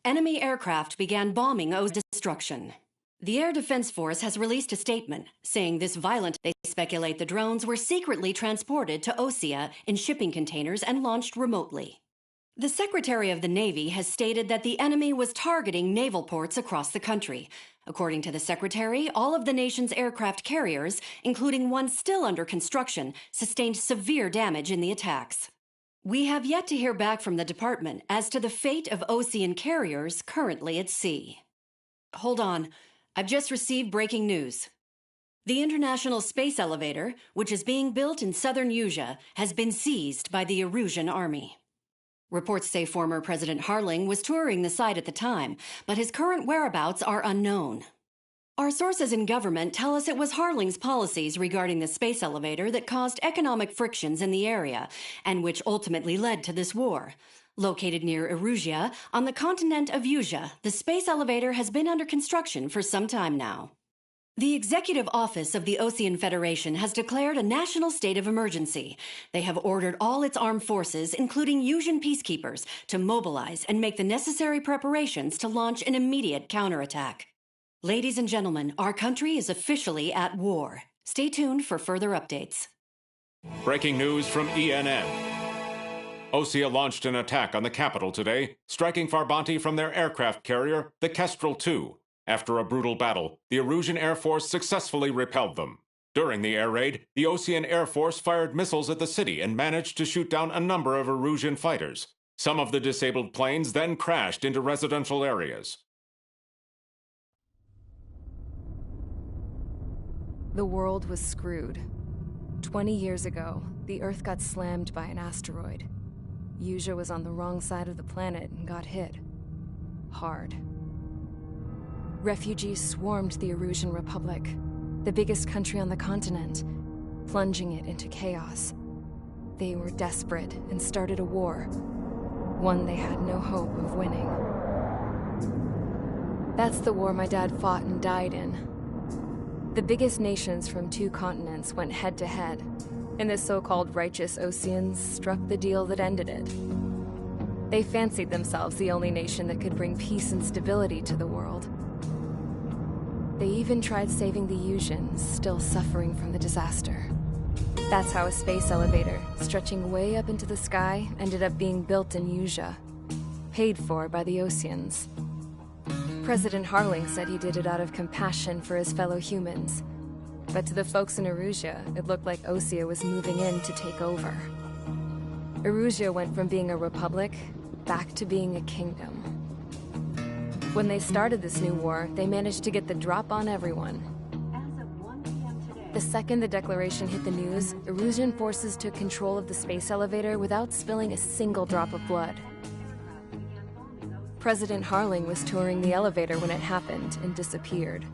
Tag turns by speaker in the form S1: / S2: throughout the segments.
S1: enemy aircraft began bombing O's destruction. The Air Defense Force has released a statement saying this violent. They speculate the drones were secretly transported to Osea in shipping containers and launched remotely. The Secretary of the Navy has stated that the enemy was targeting naval ports across the country. According to the Secretary, all of the nation's aircraft carriers, including one still under construction, sustained severe damage in the attacks. We have yet to hear back from the department as to the fate of Ocean carriers currently at sea. Hold on. I've just received breaking news. The International Space Elevator, which is being built in southern Usea, has been seized by the Erusian Army. Reports say former President Harling was touring the site at the time, but his current whereabouts are unknown. Our sources in government tell us it was Harling's policies regarding the space elevator that caused economic frictions in the area, and which ultimately led to this war. Located near Erusia, on the continent of Usea, the space elevator has been under construction for some time now. The Executive Office of the Ocean Federation has declared a national state of emergency. They have ordered all its armed forces, including Usian peacekeepers, to mobilize and make the necessary preparations to launch an immediate counterattack. Ladies and gentlemen, our country is officially at war. Stay tuned for further updates.
S2: Breaking news from ENN. Osea launched an attack on the capital today, striking Farbanti from their aircraft carrier, the Kestrel II. After a brutal battle, the Erusian Air Force successfully repelled them. During the air raid, the Ocean Air Force fired missiles at the city and managed to shoot down a number of Erusian fighters. Some of the disabled planes then crashed into residential areas.
S3: The world was screwed. 20 years ago, the Earth got slammed by an asteroid. Usea was on the wrong side of the planet and got hit. Hard. Refugees swarmed the Erusian Republic, the biggest country on the continent, plunging it into chaos. They were desperate and started a war, one they had no hope of winning. That's the war my dad fought and died in. The biggest nations from 2 continents went head-to-head, and the so-called righteous Oceans struck the deal that ended it. They fancied themselves the only nation that could bring peace and stability to the world. They even tried saving the Usians, still suffering from the disaster. That's how a space elevator, stretching way up into the sky, ended up being built in Usea, paid for by the Oceans. President Harling said he did it out of compassion for his fellow humans. But to the folks in Erusia, it looked like Osea was moving in to take over. Erusia went from being a republic back to being a kingdom. When they started this new war, they managed to get the drop on everyone. The second the declaration hit the news, Erusian forces took control of the space elevator without spilling a single drop of blood. President Harling was touring the elevator when it happened and disappeared.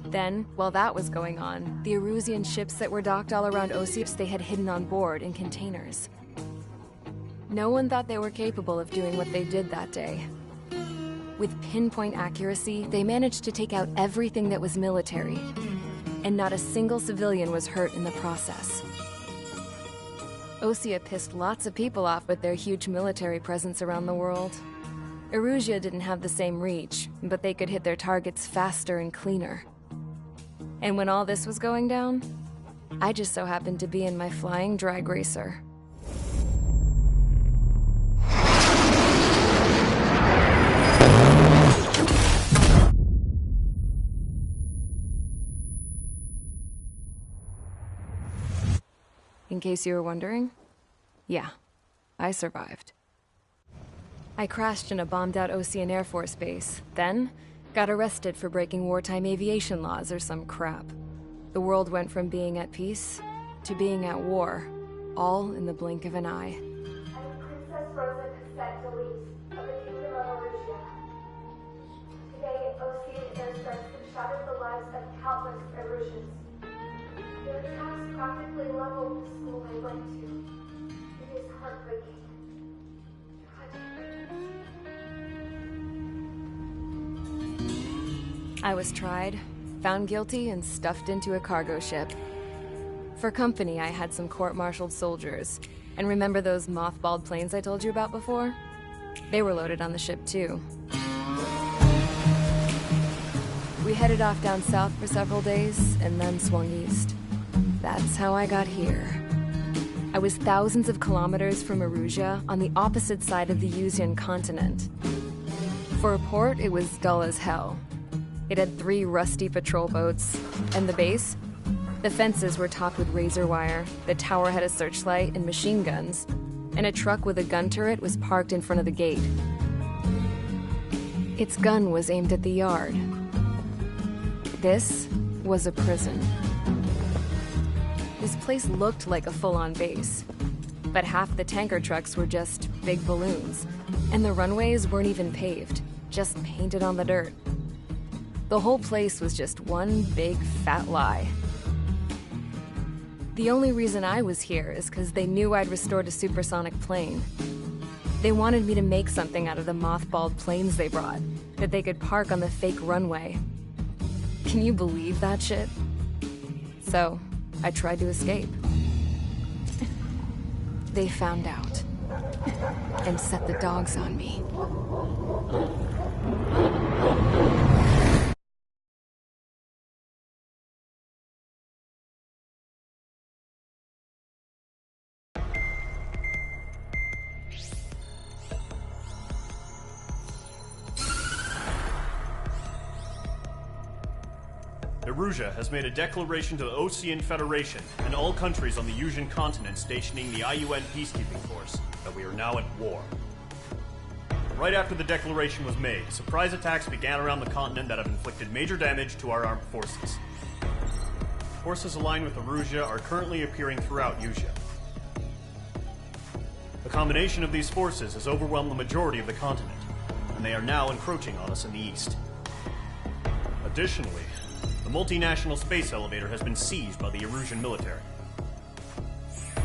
S3: Then, while that was going on, the Erusian ships that were docked all around Osea, they had hidden on board in containers. No one thought they were capable of doing what they did that day. With pinpoint accuracy, they managed to take out everything that was military, and not a single civilian was hurt in the process. Osea pissed lots of people off with their huge military presence around the world. Erusia didn't have the same reach, but they could hit their targets faster and cleaner. And when all this was going down, I just so happened to be in my flying drag racer. In case you were wondering, yeah, I survived. I crashed in a bombed-out Ocean Air Force base, then got arrested for breaking wartime aviation laws or some crap. The world went from being at peace to being at war, all in the blink of an eye.
S4: Princess Rosa Cassette Delete of the Kingdom of Erusia. Today, Ocean airstrikes have shattered the lives of countless Erusians. Their attacks practically leveled the school I went to. It is heartbreaking.
S3: I was tried, found guilty, and stuffed into a cargo ship. For company, I had some court-martialed soldiers. And remember those mothballed planes I told you about before? They were loaded on the ship too. We headed off down south for several days, and then swung east. That's how I got here. I was thousands of kilometers from Erusia, on the opposite side of the Yuzian continent. For a port, it was dull as hell. It had 3 rusty patrol boats. And the base? The fences were topped with razor wire, the tower had a searchlight and machine guns, and a truck with a gun turret was parked in front of the gate. Its gun was aimed at the yard. This was a prison. This place looked like a full-on base, but half the tanker trucks were just big balloons, and the runways weren't even paved, just painted on the dirt. The whole place was just one big fat lie. The only reason I was here is because they knew I'd restored a supersonic plane. They wanted me to make something out of the mothballed planes they brought, that they could park on the fake runway. Can you believe that shit? So, I tried to escape. They found out, and set the dogs on me.
S5: Erusia has made a declaration to the Ocean Federation and all countries on the Yuzian continent stationing the IUN peacekeeping force that we are now at war. Right after the declaration was made, surprise attacks began around the continent that have inflicted major damage to our armed forces. Forces aligned with Erusia are currently appearing throughout Yusia. The combination of these forces has overwhelmed the majority of the continent, and they are now encroaching on us in the east. Additionally, the multinational space elevator has been seized by the Erusian military.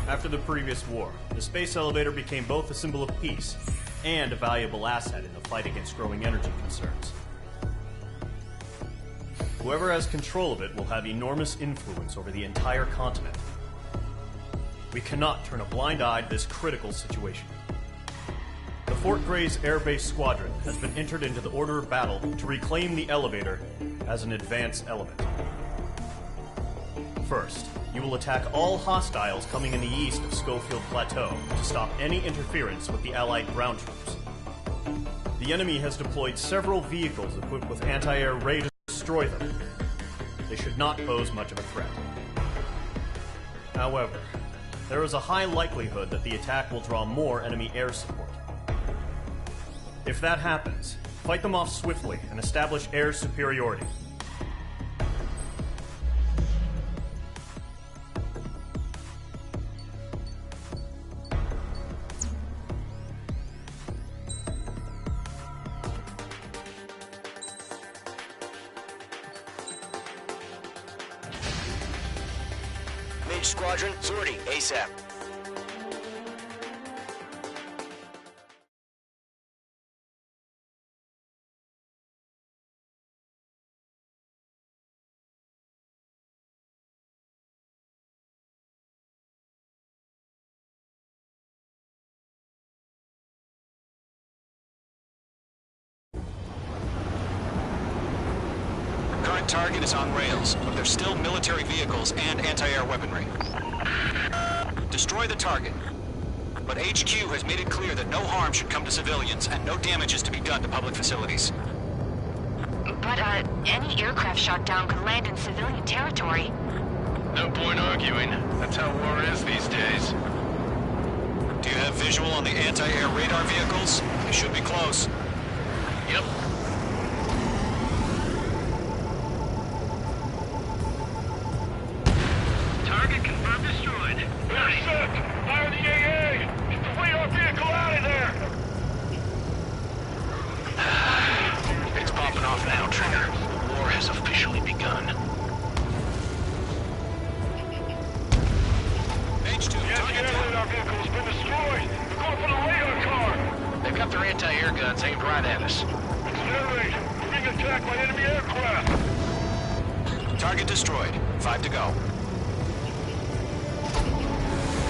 S5: After the previous war, the space elevator became both a symbol of peace and a valuable asset in the fight against growing energy concerns. Whoever has control of it will have enormous influence over the entire continent. We cannot turn a blind eye to this critical situation. The Fort Gray's Air Base Squadron has been entered into the order of battle to reclaim the elevator as an advance element. First, you will attack all hostiles coming in the east of Schofield Plateau to stop any interference with the Allied ground troops. The enemy has deployed several vehicles equipped with anti-air ray to destroy them. They should not pose much of a threat. However, there is a high likelihood that the attack will draw more enemy air support. If that happens, fight them off swiftly and establish air superiority.
S6: Mage Squadron, sortie, ASAP. Current target is on rails, but there's still military vehicles and anti-air weaponry. Destroy the target. But HQ has made it clear that no harm should come to civilians and no damage is to be done to public facilities.
S7: But, any aircraft shot down could land in civilian territory.
S8: No point arguing. That's how war is these days.
S6: Do you have visual on the anti-air radar vehicles? They should be close.
S8: Yep. Target confirmed destroyed.
S9: Nice. Fire the AA! Fleet our vehicle out of there!
S8: It's popping off now, Trigger. The war has officially begun.
S6: H2,
S9: Yes, the air radar vehicle has been destroyed! They're going for the radar car!
S8: They've got their anti-air guns aimed right at us.
S9: Accelerate! We're being attacked by enemy aircraft!
S6: Target destroyed. 5 to go.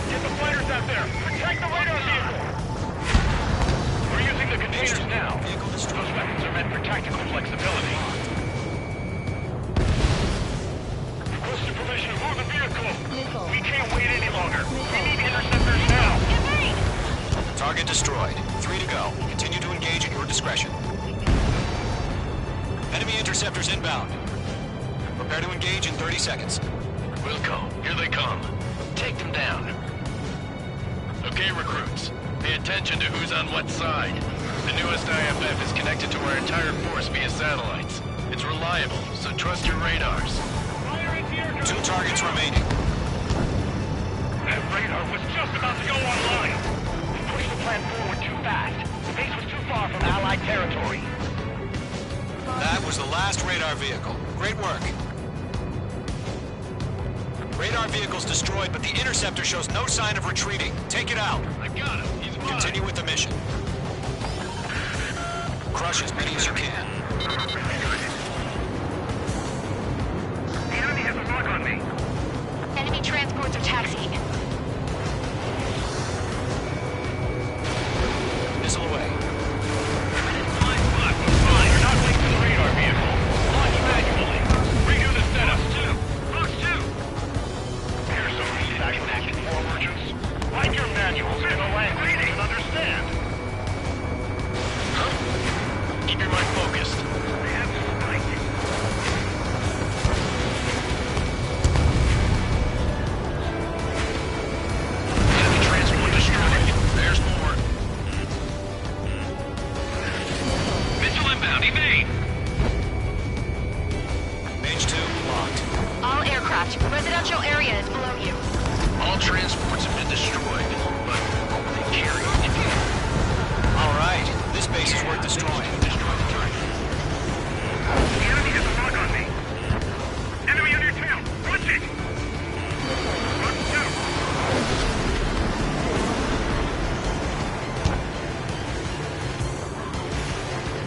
S9: Get the fighters out there! Protect the radar vehicle! We're using the containers now.
S6: Vehicle destroyed.
S9: Those weapons are meant for tactical flexibility.
S6: discretion. Enemy interceptors inbound. Prepare to engage in 30 seconds.
S8: Wilco, here they come. Take them down. Okay, recruits. Pay attention to who's on what side. The newest IFF is connected to our entire force via satellites. It's reliable, so trust your radars.
S6: 2 targets remaining.
S9: That radar was just about to go online. We pushed the plan forward too fast. Space was too far from Allied territory.
S6: That was the last radar vehicle. Great work. Radar vehicle's destroyed, but the interceptor shows no sign of retreating. Take it out.
S8: I got him. He's mine.
S6: Continue with the mission. Crush as many as you can.
S9: The enemy has a lock on me.
S7: Enemy transports are taxiing.
S6: Missile away.
S9: Fine, you're not linked to the radar vehicle. Launch manually. Redo the setup. Box 2. Here's some feedback from active war merchants. Like your manuals in a language you can understand.
S8: Keep your mind focused.
S9: They have to spike.
S8: Enemy transport destroyed. There's more.
S9: Missile inbound, evade!
S6: Mage 2 locked.
S7: All aircraft, residential area is below you.
S8: All transports have been destroyed, but they carry it.
S6: All right. This base is worth destroying.
S8: Destroy the target.
S9: The enemy has a lock on me. Enemy on your tail. Watch it! Box 2.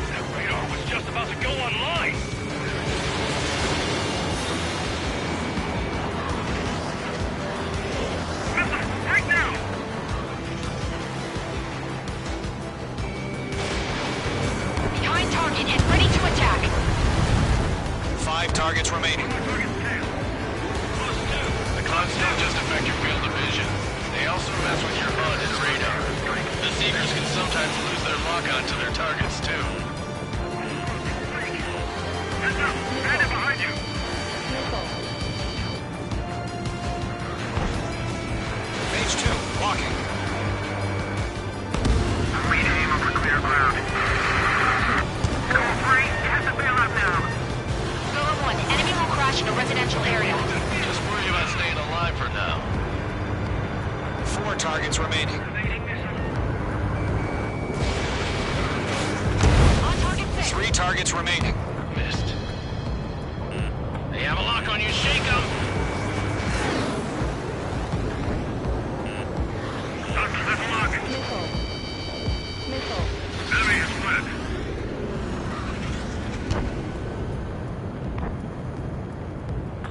S9: That radar was just about to go online. Missile, right now!
S7: Behind target and ready to attack.
S6: 5 targets remaining.
S8: The clouds don't just affect your field of vision. They also mess with your HUD and radar. The Seekers can sometimes lose their lock-on to their targets, too.
S9: Heads up! Bandit behind you!
S6: Mage 2 walking.
S9: Read-aim over clear ground. Call 3, you have to bail out now.
S7: Golem 1, enemy will crash in a residential area.
S8: Just worry about staying alive for now.
S6: 4 targets remaining.
S7: On target 6.
S6: 3 targets remaining.
S8: Missed. They have a lock on you. Shake them!
S9: Doctor, that's a lock. Enemy has fled.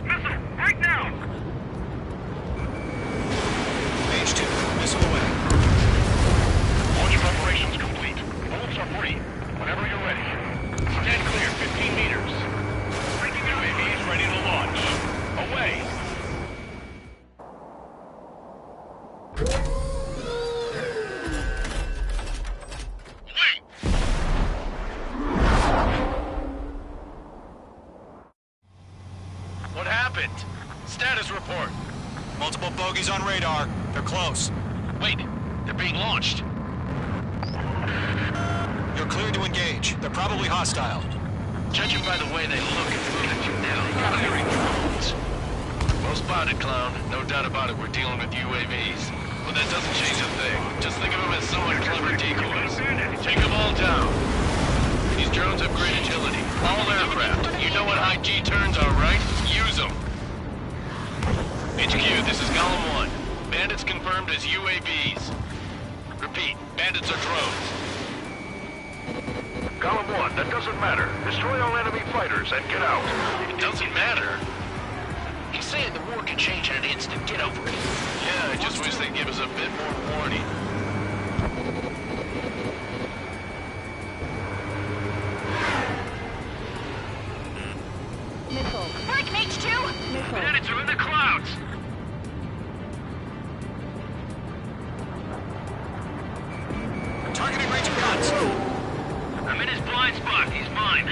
S9: Missile, right now!
S6: Mage 2 missile away.
S9: Launch preparations complete. Bullets are free. Whenever you're ready. Stand clear, 15 meters. UAV is ready to launch. Away!
S8: What happened? Status report.
S6: Multiple bogeys on radar. They're close.
S8: Wait, they're being launched.
S6: You're clear to engage. They're probably hostile.
S8: Judging by the way they look and move, they're carrying drones. Well spotted, clown. No doubt about it, we're dealing with UAVs. But that doesn't change a thing. Just think of them as somewhat clever decoys. Take them all down. These drones have great agility. All aircraft. You know what high G turns are, right? Use them. HQ, this is Golem 1. Bandits confirmed as UAVs. Repeat, bandits are drones.
S9: Golem 1, that doesn't matter. Destroy all enemy fighters and get out.
S8: It doesn't matter.
S7: He's saying the war can change in an instant. Get over it.
S8: Yeah, I just wish they'd give us a bit more warning.
S7: Break mage 2!
S9: Bandits are in the clouds!
S6: Targeting range of guns.
S9: blind spot. He's mine.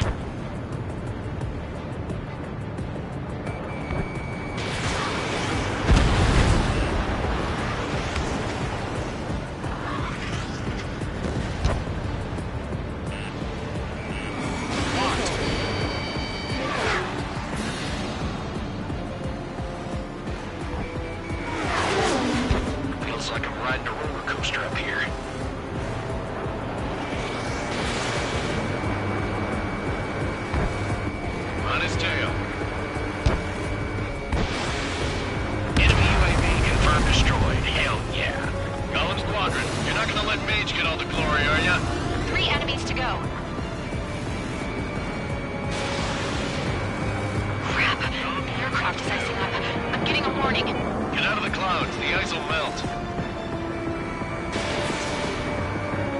S8: Feels like I'm riding a roller coaster up here. On his tail. Enemy UAV confirmed destroyed. Hell yeah. Golem Squadron, you're not gonna let Mage get all the glory, are ya?
S7: 3 enemies to go. Crap. The aircraft is icing up. I'm getting a warning.
S8: Get out of the clouds, the ice will melt.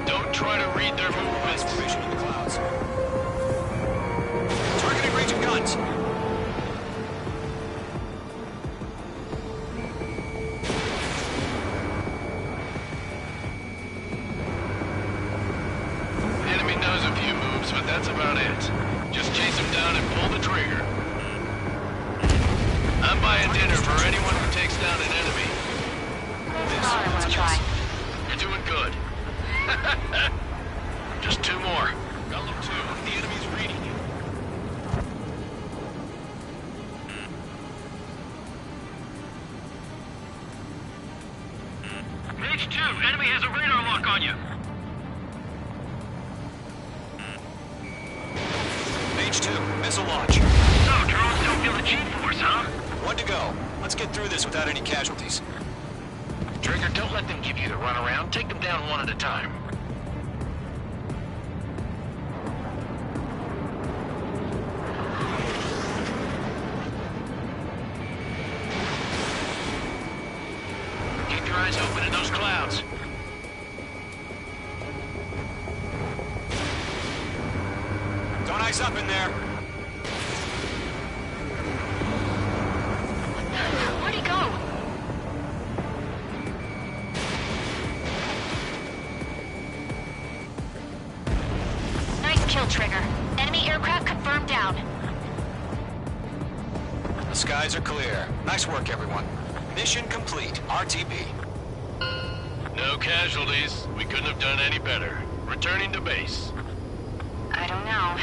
S8: Don't try to read their movements.
S6: Formation in the clouds. Targeting range of guns.
S8: The enemy knows a few moves, but that's about it. Just chase him down and pull the trigger. I'm buying dinner for anyone who takes down an enemy.
S7: I want to try.
S8: You're doing good. Just 2 more. Golem 2, the enemy's reading you.
S9: Page 2, enemy has a radar lock on you.
S6: Mage 2, missile launch.
S9: So, drones don't feel the G-force, huh?
S6: 1 to go. Let's get through this without any casualties.
S8: Trigger, don't let them give you the runaround. Take them down one at a time. Keep your eyes open in those clouds.
S6: Don't ice up in there.
S7: Where'd he go? Nice kill, Trigger. Enemy aircraft confirmed down.
S6: The skies are clear. Nice work, everyone. Mission complete. RTB.
S8: No casualties. We couldn't have done any better. Returning to base.
S7: I don't know.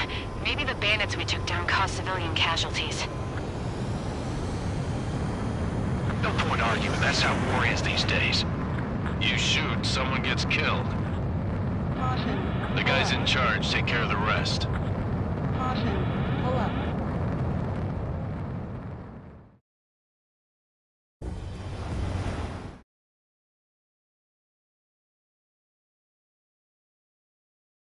S7: Maybe the bandits we took down caused civilian casualties.
S8: No point arguing. That's how war is these days. You shoot, someone gets killed.
S10: Caution.
S8: The guys in charge take care of the rest.
S10: Caution. Pull up.